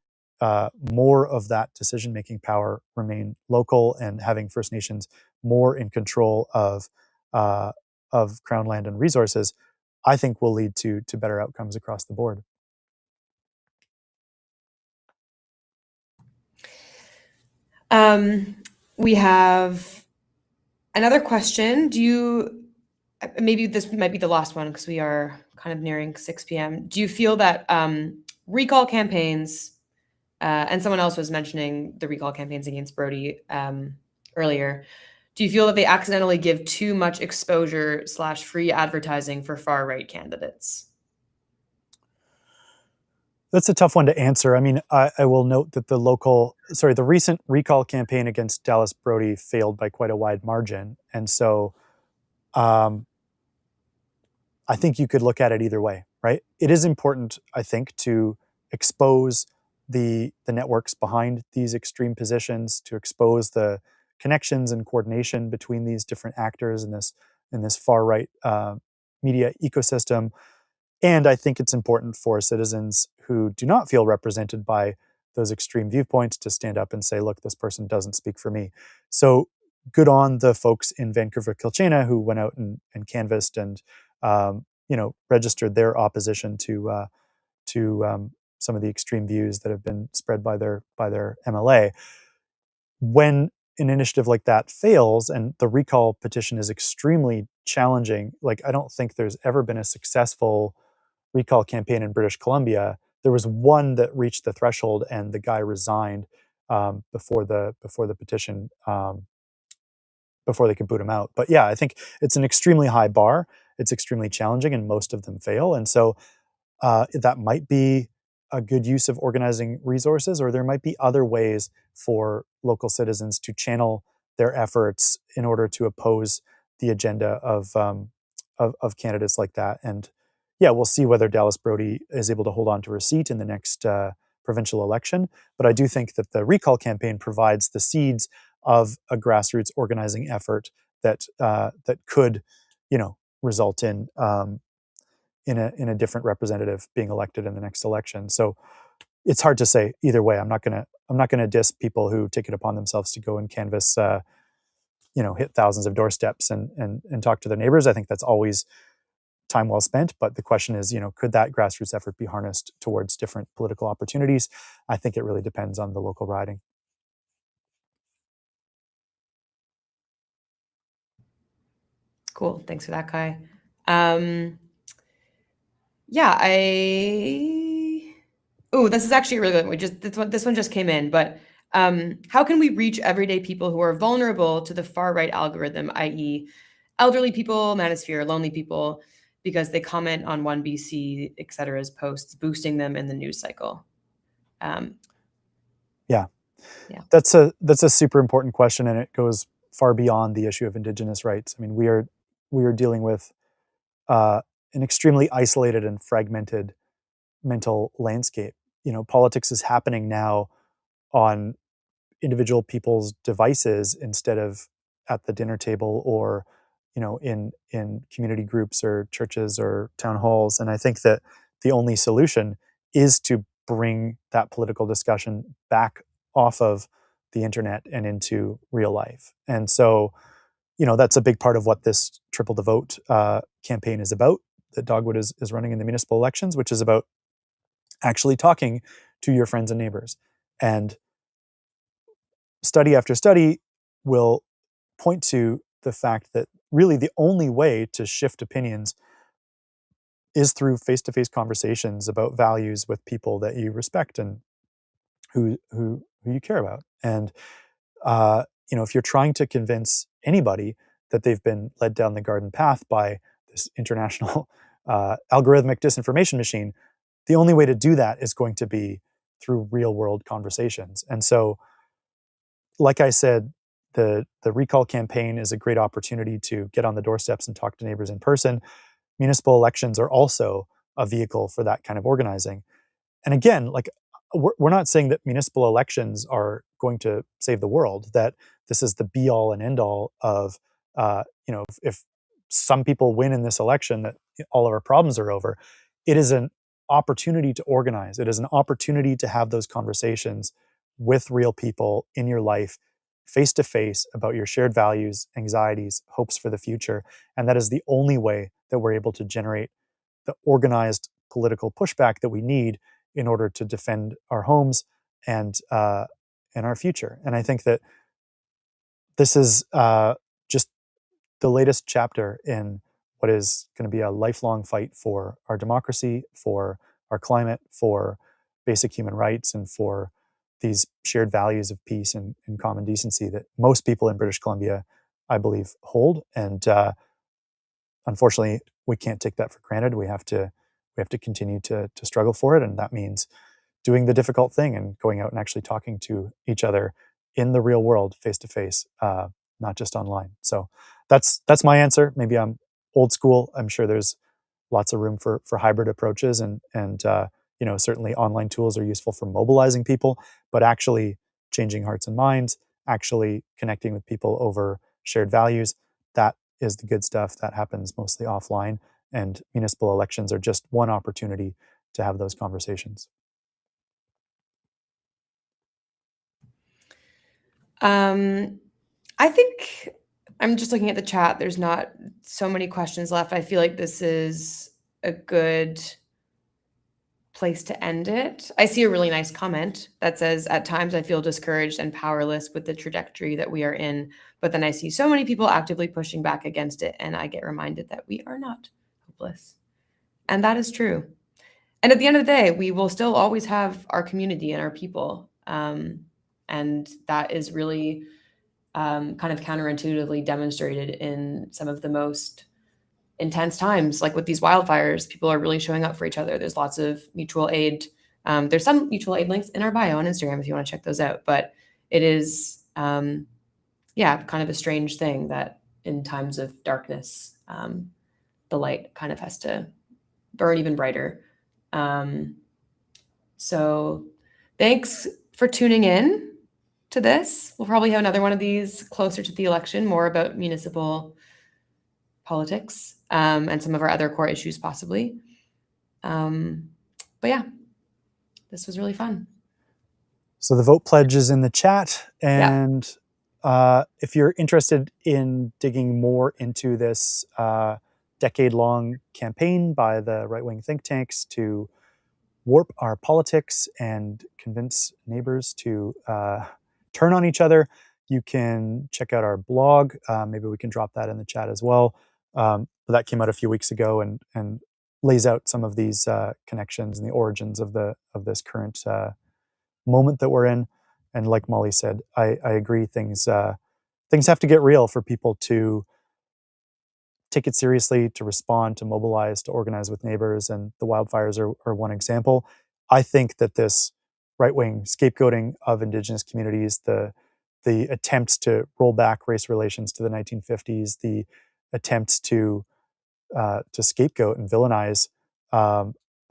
more of that decision-making power remain local and having First Nations more in control of Crown land and resources, I think will lead to better outcomes across the board. We have another question. Maybe this might be the last one because we are kind of nearing 6 p.m. Do you feel that recall campaigns, and someone else was mentioning the recall campaigns against Brody earlier, do you feel that they accidentally give too much exposure / free advertising for far-right candidates? That's a tough one to answer. I mean, I will note that the recent recall campaign against Dallas Brody failed by quite a wide margin. And so I think you could look at it either way, right? It is important, I think, to expose the networks behind these extreme positions, to expose the connections and coordination between these different actors in this far-right media ecosystem. And I think it's important for citizens who do not feel represented by those extreme viewpoints to stand up and say, look, this person doesn't speak for me. So good on the folks in Vancouver, Kilchena who went out and canvassed and registered their opposition to some of the extreme views that have been spread by their MLA. When an initiative like that fails and the recall petition is extremely challenging, like I don't think there's ever been a successful recall campaign in British Columbia. There was one that reached the threshold and the guy resigned before the petition, before they could boot him out. But yeah, I think it's an extremely high bar. It's extremely challenging and most of them fail. And so that might be a good use of organizing resources, or there might be other ways for local citizens to channel their efforts in order to oppose the agenda of candidates like that. And yeah, we'll see whether Dallas Brody is able to hold on to her seat in the next provincial election. But I do think that the recall campaign provides the seeds of a grassroots organizing effort that could, result in a different representative being elected in the next election. So it's hard to say either way. I'm not gonna diss people who take it upon themselves to go and canvass, hit thousands of doorsteps and talk to their neighbors. I think that's always time well spent. But the question is, could that grassroots effort be harnessed towards different political opportunities? I think it really depends on the local riding. Cool. Thanks for that, Kai. This is actually really good. This one just came in, but how can we reach everyday people who are vulnerable to the far-right algorithm, i.e. elderly people, manosphere, lonely people, because they comment on One BC, et cetera's posts, boosting them in the news cycle? That's a super important question, and it goes far beyond the issue of Indigenous rights. I mean, we are dealing with an extremely isolated and fragmented mental landscape. Politics is happening now on individual people's devices instead of at the dinner table or in community groups or churches or town halls. And I think that the only solution is to bring that political discussion back off of the internet and into real life. And so that's a big part of what this Triple the Vote campaign is about, that Dogwood is running in the municipal elections, which is about actually talking to your friends and neighbors. And study after study will point to the fact that really the only way to shift opinions is through face-to-face conversations about values with people that you respect and who you care about. And if you're trying to convince anybody that they've been led down the garden path by this international algorithmic disinformation machine, the only way to do that is going to be through real-world conversations. And so, like I said, the recall campaign is a great opportunity to get on the doorsteps and talk to neighbors in person. Municipal elections are also a vehicle for that kind of organizing. And again, like we're not saying that municipal elections are going to save the world, that this is the be all and end all of, if some people win in this election, that all of our problems are over. It is an opportunity to organize. It is an opportunity to have those conversations with real people in your life, face to face, about your shared values, anxieties, hopes for the future. And that is the only way that we're able to generate the organized political pushback that we need in order to defend our homes and our future. And I think that this is just the latest chapter in what is going to be a lifelong fight for our democracy, for our climate, for basic human rights, and for these shared values of peace and common decency that most people in British Columbia, I believe, hold. And unfortunately, we can't take that for granted. We have to continue to struggle for it, and that means doing the difficult thing and going out and actually talking to each other in the real world, face to face, not just online. So that's my answer. Maybe I'm old school. I'm sure there's lots of room for hybrid approaches, and certainly online tools are useful for mobilizing people, but actually changing hearts and minds, actually connecting with people over shared values, that is the good stuff. That happens mostly offline, and municipal elections are just one opportunity to have those conversations. I think I'm just looking at the chat. There's not so many questions left. I feel like this is a good place to end it. I see a really nice comment that says, "At times I feel discouraged and powerless with the trajectory that we are in, but then I see so many people actively pushing back against it, and I get reminded that we are not hopeless." And that is true. And at the end of the day, we will still always have our community and our people. And that is really kind of counterintuitively demonstrated in some of the most intense times, like with these wildfires. People are really showing up for each other. There's lots of mutual aid. There's some mutual aid links in our bio on Instagram if you want to check those out. But it is, kind of a strange thing that in times of darkness, the light kind of has to burn even brighter. So thanks for tuning in to this. We'll probably have another one of these closer to the election, more about municipal politics, and some of our other core issues possibly. But yeah, this was really fun. So the vote pledge is in the chat. And if you're interested in digging more into this decade-long campaign by the right-wing think tanks to warp our politics and convince neighbors to turn on each other, you can check out our blog. Maybe we can drop that in the chat as well. But that came out a few weeks ago and lays out some of these connections and the origins of this current moment that we're in. And like Molly said, I agree. Things have to get real for people to take it seriously, to respond, to mobilize, to organize with neighbors. And the wildfires are one example. I think that this right-wing scapegoating of Indigenous communities, the attempts to roll back race relations to the 1950s, the attempts to scapegoat and villainize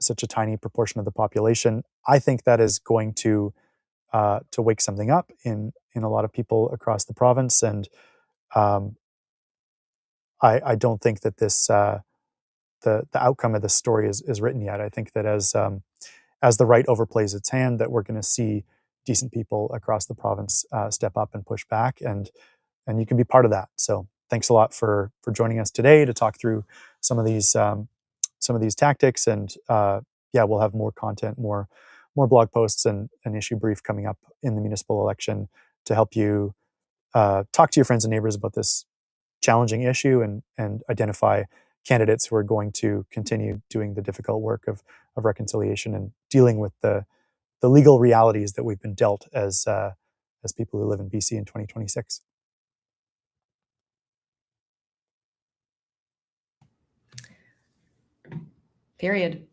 such a tiny proportion of the population, I think that is going to wake something up in a lot of people across the province. And I don't think that this the outcome of this story is written yet. I think that as the right overplays its hand, that we're going to see decent people across the province step up and push back, and you can be part of that. So thanks a lot for joining us today to talk through some of these tactics. And yeah, we'll have more content, more blog posts, and an issue brief coming up in the municipal election to help you talk to your friends and neighbors about this challenging issue and identify candidates who are going to continue doing the difficult work of reconciliation and dealing with the legal realities that we've been dealt as people who live in BC in 2026. Period.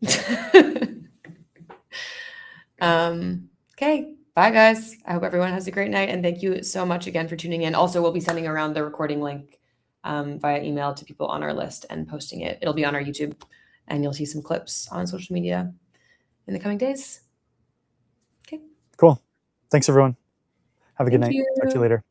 Okay. Bye, guys. I hope everyone has a great night. And thank you so much again for tuning in. Also, we'll be sending around the recording link via email to people on our list and posting it. It'll be on our YouTube, and you'll see some clips on social media in the coming days. Okay. Cool. Thanks, everyone. Have a good night. Thank Talk to you you. later.